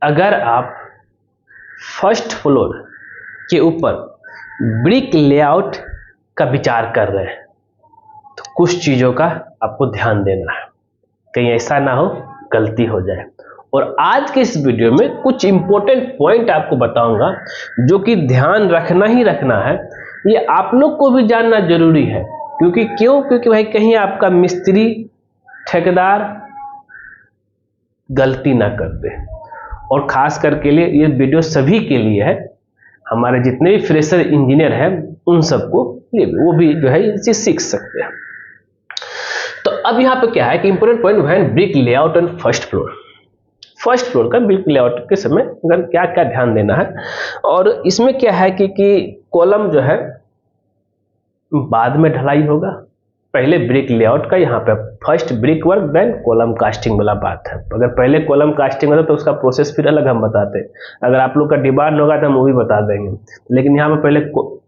अगर आप first floor के ऊपर ब्रिक लेआउट का विचार कर रहे हैं तो कुछ चीज़ों का आपको ध्यान देना है, कहीं ऐसा ना हो गलती हो जाए। और आज के इस वीडियो में कुछ इंपॉर्टेंट पॉइंट आपको बताऊंगा जो कि ध्यान रखना ही रखना है, ये आप लोग को भी जानना जरूरी है। क्योंकि भाई कहीं आपका मिस्त्री ठेकेदार गलती ना कर दे। और खास करके लिए ये वीडियो सभी के लिए है, हमारे जितने भी फ्रेशर इंजीनियर हैं उन सबको वो भी जो है ये चीज सीख सकते हैं। तो अब यहाँ पे क्या है कि इंपॉर्टेंट पॉइंट है brick layout and first floor का ब्रिक लेआउट के समय अगर क्या क्या ध्यान देना है। और इसमें क्या है कि कॉलम जो है बाद में ढलाई होगा, पहले ब्रिक लेआउट का यहाँ पे first brick work then column casting वाला बात है। अगर पहले कॉलम कास्टिंग होता तो उसका प्रोसेस फिर अलग हम बताते, अगर आप लोग का डिमांड होगा तो हम वो भी बता देंगे। लेकिन यहाँ पे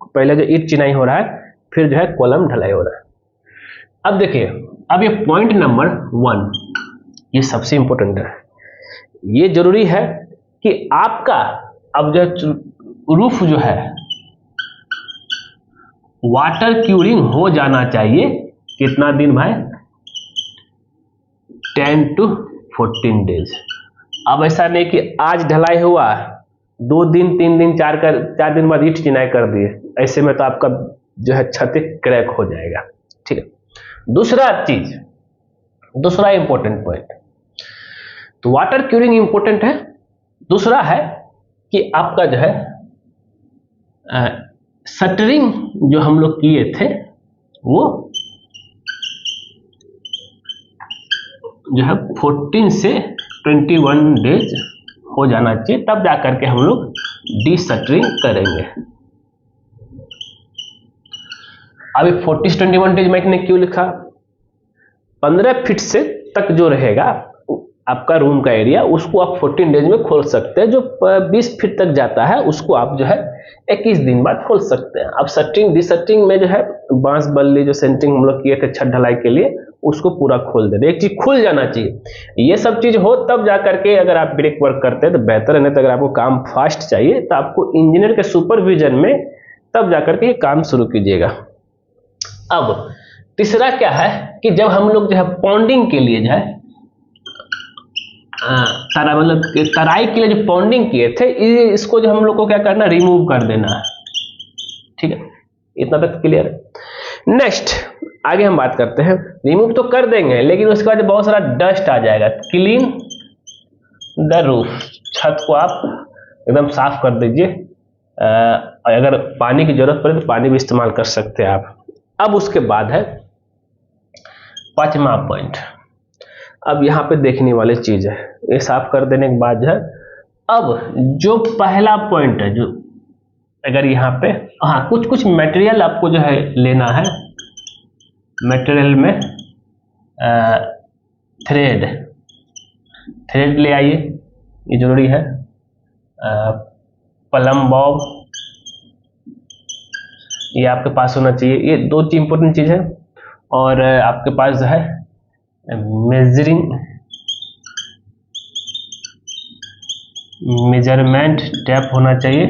पहले जो ईंट चिनाई हो रहा है फिर जो है कॉलम ढलाई हो रहा है। अब देखिए, अब ये पॉइंट नंबर 1 ये सबसे इंपॉर्टेंट है। ये जरूरी है कि आपका अब जो रूफ जो है वाटर क्यूरिंग हो जाना चाहिए। कितना दिन भाई? 10 to 14 डेज। अब ऐसा नहीं कि आज ढलाई हुआ 2 दिन 3 दिन 4 दिन बाद ईंट चिनाई कर दिए, ऐसे में तो आपका जो है छत क्रैक हो जाएगा। ठीक है। दूसरा इंपॉर्टेंट पॉइंट, तो वाटर क्यूरिंग इंपॉर्टेंट है। दूसरा है कि आपका जो है शटरिंग जो हम लोग किए थे वो जो है 14 से 21 डेज हो जाना चाहिए, तब जाकर के हम लोग डी शटरिंग करेंगे। अभी 40 से 21 डेज मैंने क्यों लिखा? 15 फीट से तक जो रहेगा आपका रूम का एरिया उसको आप 14 डेज में खोल सकते हैं। जो 20 फीट तक जाता है उसको आप जो है 21 दिन बाद खोल सकते हैं। अब शटरिंग डी शटरिंग में जो है बांस बल्ली जो सेंटरिंग हम लोग किए थे छत ढलाई के लिए उसको पूरा खोल दे। एक चीज खुल जाना चाहिए, ये सब चीज हो तब जाकर के अगर आप ब्रिक वर्क करते हैं तो बेहतर है। नहीं तो अगर आपको काम फास्ट चाहिए तो आपको इंजीनियर के सुपरविजन में तब जाकर के काम शुरू कीजिएगा। अब तीसरा क्या है कि जब हम लोग जो है पॉन्डिंग के लिए जो है तराई के लिए जो पॉन्डिंग किए थे इसको जो हम लोग को क्या करना, रिमूव कर देना है। ठीक है, इतना तक क्लियर है। नेक्स्ट आगे हम बात करते हैं, रिमूव तो कर देंगे लेकिन उसके बाद बहुत सारा डस्ट आ जाएगा। क्लीन द रूफ, छत को आप एकदम साफ कर दीजिए। अगर पानी की जरूरत पड़े तो पानी भी इस्तेमाल कर सकते हैं आप। अब उसके बाद है 5वां पॉइंट। अब यहाँ पे देखने वाली चीज है, ये साफ कर देने के बाद जो है अब जो पहला पॉइंट है, जो अगर यहाँ पे कुछ मटेरियल आपको जो है लेना है। मटेरियल में थ्रेड ले आइए, ये जरूरी है। प्लम बॉब ये आपके पास होना चाहिए, ये 2 इंपॉर्टेंट चीज है। और आपके पास जो है मेजरमेंट टेप होना चाहिए।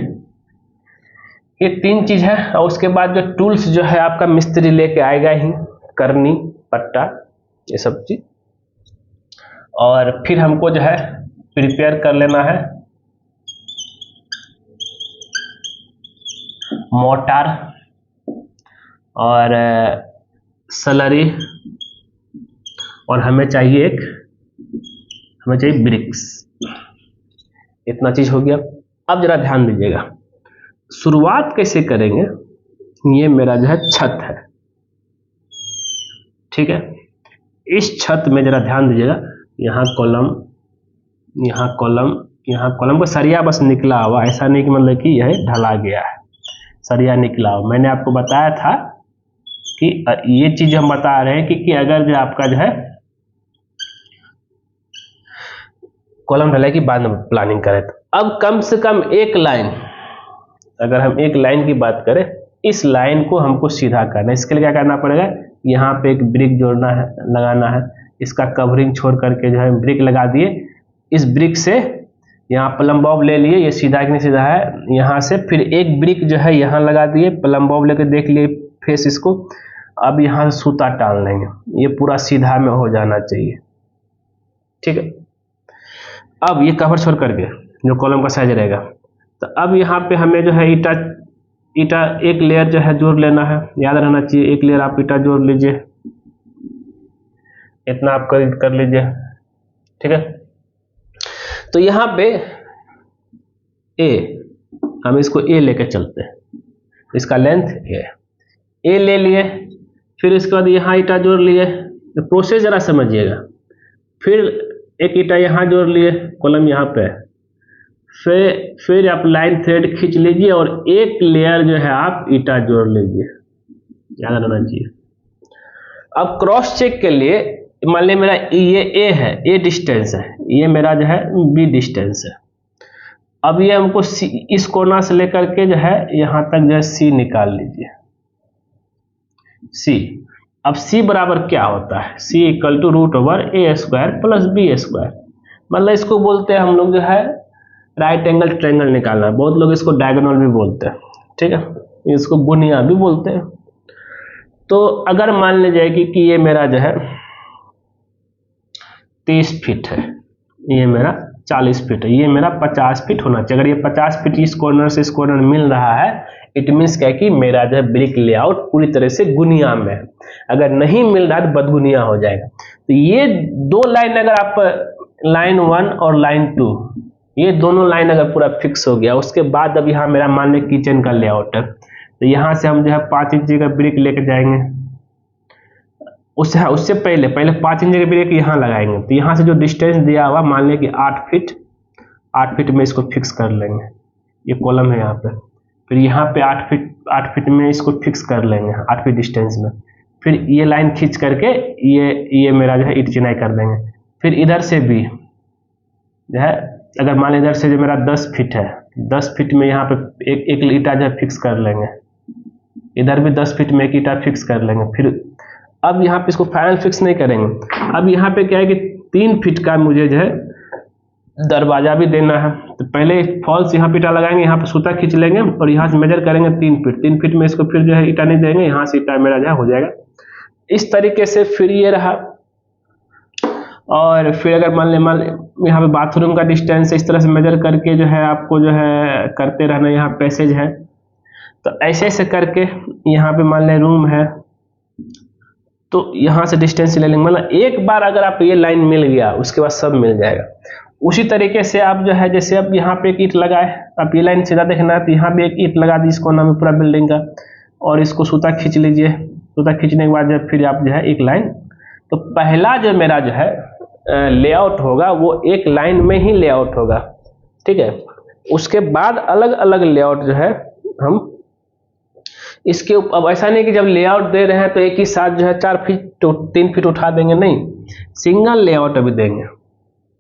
ये 3 चीज है। और उसके बाद जो टूल्स जो है आपका मिस्त्री लेके आएगा ही, करनी, पट्टा, ये सब चीज। और फिर हमको जो है प्रिपेयर कर लेना है मोटार और सलरी, और हमें चाहिए ब्रिक्स। इतना चीज हो गया। अब जरा ध्यान दीजिएगा, शुरुआत कैसे करेंगे। ये मेरा जो है छत है, ठीक है। इस छत में जरा ध्यान दीजिएगा, यहाँ कॉलम, यहाँ कॉलम, यहाँ कॉलम को सरिया बस निकला हुआ, ऐसा नहीं कि मतलब कि यह ढला गया है, सरिया निकला हुआ। मैंने आपको बताया था कि ये चीज हम बता रहे हैं कि अगर जो आपका जो है कॉलम ढलाई की बाद में प्लानिंग करें तो अब कम से कम एक लाइन, अगर हम एक लाइन की बात करें, इस लाइन को हमको सीधा करना है। इसके लिए क्या करना पड़ेगा, यहाँ पे एक ब्रिक जोड़ना है, लगाना है। इसका कवरिंग छोड़ करके जो है ब्रिक लगा दिए। इस ब्रिक से यहाँ प्लम्बॉब ले लिए, ये सीधा कि नहीं सीधा है, यहाँ से फिर एक ब्रिक जो है यहाँ लगा दिए, प्लम्बॉब लेके देख लिए फेस इसको। अब यहाँ से सूता टाल लेंगे, ये पूरा सीधा में हो जाना चाहिए, ठीक है। अब ये कवर छोड़ करके जो कॉलम का साइज रहेगा, तो अब यहाँ पे हमें जो है ईटा एक लेयर जो है जोड़ लेना है, याद रहना चाहिए एक लेयर आप ईटा जोड़ लीजिए, इतना आप कर लीजिए, ठीक है। तो यहाँ पे ए, हम इसको ए लेके चलते हैं, इसका लेंथ ए ले लिए, फिर इसके बाद यहाँ ईटा जोड़ लिए, प्रोसेस जरा समझिएगा। फिर एक ईटा यहाँ जोड़ लिए, कॉलम यहाँ पे, फिर आप लाइन थ्रेड खींच लीजिए और एक लेयर जो है आप ईटा जोड़ लीजिए, याद रहना चाहिए। अब क्रॉस चेक के लिए मान लिया मेरा ये ए है, ए डिस्टेंस है, ये मेरा जो है बी डिस्टेंस है। अब ये हमको सी, इस कोना से लेकर के जो है यहाँ तक जो है सी निकाल लीजिए, सी। अब सी बराबर क्या होता है, सी इक्वल टू √/a² + b², मतलब इसको बोलते हैं हम लोग जो है राइट एंगल ट्रायंगल निकालना, बहुत लोग इसको डायगोनल भी बोलते हैं, ठीक है, इसको गुनिया भी बोलते हैं। तो अगर मान लीजिए कि ये मेरा जो है 30 फीट है, ये मेरा 40 फीट है, ये मेरा 50 फीट होना चाहिए। अगर ये 50 फीट इस कॉर्नर से इस कॉर्नर मिल रहा है, इट मीन्स क्या कि मेरा जो है ब्रिक लेआउट पूरी तरह से गुनिया में है। अगर नहीं मिल रहा है तो बदगुनिया हो जाएगा। तो ये दो लाइन अगर आप लाइन 1 और लाइन 2, ये दोनों लाइन अगर पूरा फिक्स हो गया, उसके बाद अब यहाँ मेरा मान लीजिए किचन का लेआउट है, तो यहाँ से हम जो है 5 इंच का ब्रिक लेके जाएंगे, उससे पहले 5 इंच का ब्रिक यहाँ लगाएंगे। तो यहाँ से जो डिस्टेंस दिया हुआ मान लें कि 8 फीट में इसको फिक्स कर लेंगे, ये कॉलम है यहाँ पे, फिर यहाँ पे 8 फीट में इसको फिक्स कर लेंगे 8 फीट डिस्टेंस में। फिर ये लाइन खींच करके ये मेरा जो है ईंट चिनाई कर देंगे। फिर इधर से भी जो है, अगर मान लीजिए इधर से जो मेरा 10 फीट है, 10 फीट में यहाँ पे एक ईंटा जो है फिक्स कर लेंगे, इधर भी 10 फीट में एक ईंटा फिक्स कर लेंगे। फिर अब यहाँ पे इसको फाइनल फिक्स नहीं करेंगे, अब यहाँ पे क्या है कि 3 फीट का मुझे जो है दरवाजा भी देना है। तो पहले फॉल्स यहाँ पे ईटा लगाएंगे, यहाँ पे सूता खींच लेंगे और यहाँ से मेजर करेंगे 3 फीट में इसको फिर जो है ईटा नहीं देंगे, यहाँ से ईटा मेरा जो है हो जाएगा इस तरीके से। फिर ये रहा, और फिर अगर मान ले यहाँ पे बाथरूम का डिस्टेंस इस तरह से मेजर करके जो है आपको जो है करते रहना। यहाँ पैसेज है तो ऐसे ऐसे करके यहाँ पे मान लें रूम है, तो यहाँ से डिस्टेंस ले लेंगे। मतलब एक बार अगर आप ये लाइन मिल गया उसके बाद सब मिल जाएगा। उसी तरीके से आप जो है जैसे अब यहाँ पे एक ईंट लगाए, आप ये लाइन सीधा देखना है तो यहाँ भी एक ईंट लगा दी इसको नाम है पूरा बिल्डिंग का, और इसको सूता खींच लीजिए। सूता खींचने के बाद जब फिर आप जो है एक लाइन, तो पहला जो मेरा जो है लेआउट होगा वो एक लाइन में ही लेआउट होगा, ठीक है। उसके बाद अलग अलग लेआउट जो है हम इसके अब ऐसा नहीं कि जब लेआउट दे रहे हैं तो एक ही साथ जो है 4 फीट तो 3 फीट उठा देंगे, नहीं, सिंगल लेआउट अभी देंगे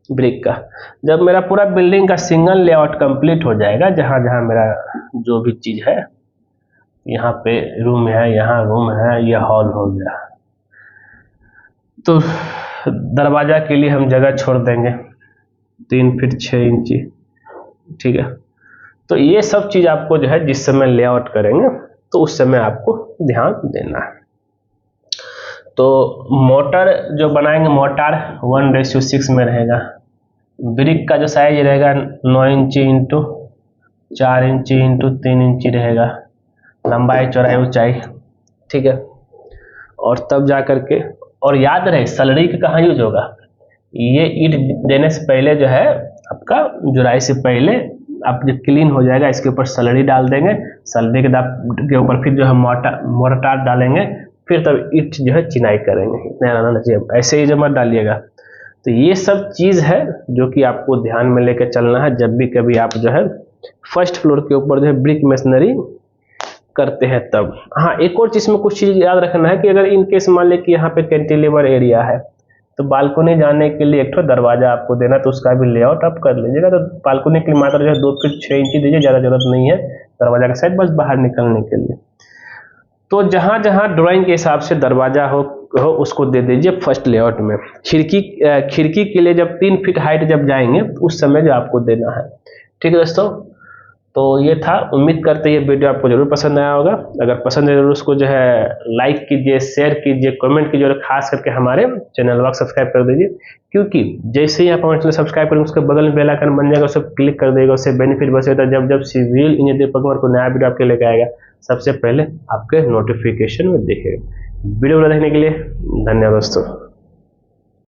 ब्रिक का। जब मेरा पूरा बिल्डिंग का सिंगल लेआउट कंप्लीट हो जाएगा, जहां जहां मेरा जो भी चीज है, यहाँ पे रूम है, यहाँ रूम है, यह हॉल हो गया, तो दरवाजा के लिए हम जगह छोड़ देंगे 3 फीट 6 इंची, ठीक है। तो ये सब चीज आपको जो है जिस समय लेआउट करेंगे तो उस समय आपको ध्यान देना है। तो मोटर जो बनाएंगे, मोटार 1:6 में रहेगा। ब्रिक का जो साइज रहेगा 9 इंची इंटू 4 इंची इंटू 3 इंची रहेगा, लंबाई चौड़ाई ऊंचाई, ठीक है। और तब जा करके, और याद रहे सलरी का कहाँ यूज होगा, ये ईंट देने से पहले जो है आपका जुराई से पहले आप जब क्लीन हो जाएगा इसके ऊपर सलरी डाल देंगे, सलरी के ऊपर फिर जो है मोर्टार डालेंगे, फिर तब ईंट जो है चिनाई करेंगे। इतना रहना चाहिए, ऐसे ही जो मत डालिएगा। तो ये सब चीज़ है जो कि आपको ध्यान में लेकर चलना है जब भी कभी आप जो है फर्स्ट फ्लोर के ऊपर जो है ब्रिक मेसनरी करते हैं तब। हाँ, एक और चीज़ में कुछ चीज़ याद रखना है कि अगर इनकेस मान ले कि यहाँ पे कैंटिलीवर एरिया है तो बालकोनी जाने के लिए एक तो दरवाजा आपको देना, तो उसका भी लेआउट आप कर लीजिएगा। तो बालकोनी के लिए मात्र जो है 2 फीट 6 इंची दीजिए, ज़्यादा जरूरत नहीं है दरवाजा का साइड, बस बाहर निकलने के लिए। तो जहां जहां ड्राइंग के हिसाब से दरवाजा हो उसको दे दीजिए फर्स्ट लेआउट में। खिड़की के लिए जब 3 फीट हाइट जब जाएंगे तो उस समय जो आपको देना है। ठीक है दोस्तों, तो ये था। उम्मीद करते हैं ये वीडियो आपको जरूर पसंद आया होगा। अगर पसंद है जरूर उसको जो है लाइक कीजिए, शेयर कीजिए, कमेंट कीजिए, और खास करके हमारे चैनल को सब्सक्राइब कर दीजिए, क्योंकि जैसे ही आप हमारे चैनल सब्सक्राइब करेंगे उसके बगल में बेल आइकन बन जाएगा, उसे क्लिक कर देगा। उससे बेनिफिट बस होता है जब जब सिविल इंजीनियरिंग पर को नया वीडियो आपके लेके आएगा सबसे पहले आपके नोटिफिकेशन में दिखेगा। वीडियो देखने के लिए धन्यवाद दोस्तों।